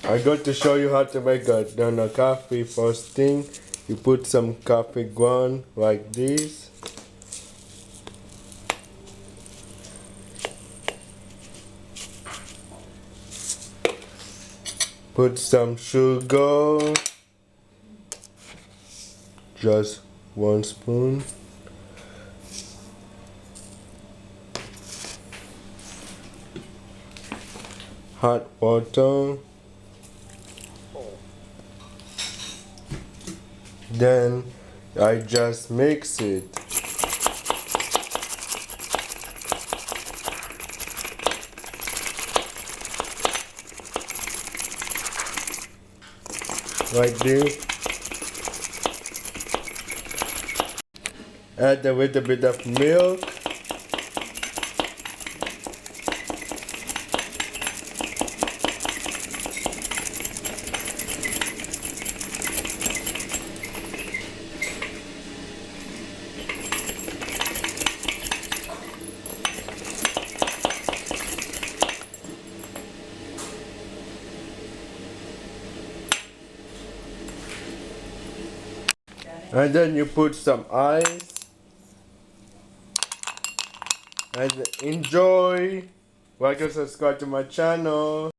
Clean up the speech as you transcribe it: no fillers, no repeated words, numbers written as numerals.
I'm going to show you how to make a donut coffee. First thing, you put some coffee ground like this. Put some sugar, just 1 spoon. Hot water. Then I just mix it. Like this. Add a little bit of milk. And then you put some ice. And enjoy. Like and subscribe to my channel.